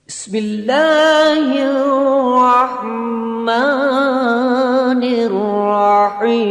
بسم الله الرحمن الرحيم.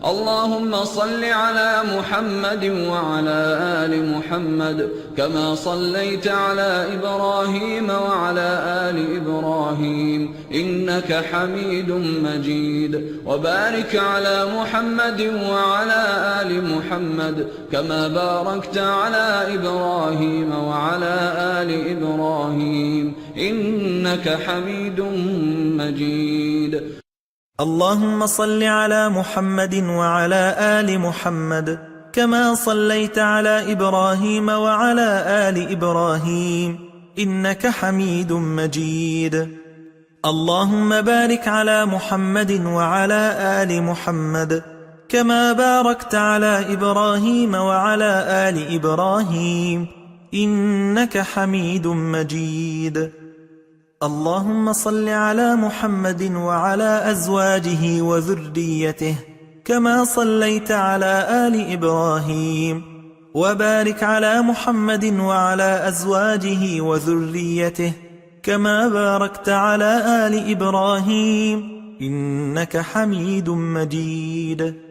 اللهم صل على محمد وعلى آل محمد كما صليت على إبراهيم وعلى آل إبراهيم إنك حميد مجيد. وبارك على محمد وعلى آل محمد كما باركت على إبراهيم وعلى آل إبراهيم إنك حميد مجيد. اللهم صل على محمد وعلى آل محمد كما صليت على إبراهيم وعلى آل إبراهيم إنك حميد مجيد. اللهم بارك على محمد وعلى آل محمد كما باركت على إبراهيم وعلى آل إبراهيم إنك حميد مجيد. اللهم صل على محمد وعلى أزواجه وذريته كما صليت على آل إبراهيم، وبارك على محمد وعلى أزواجه وذريته كما باركت على آل إبراهيم إنك حميد مجيد.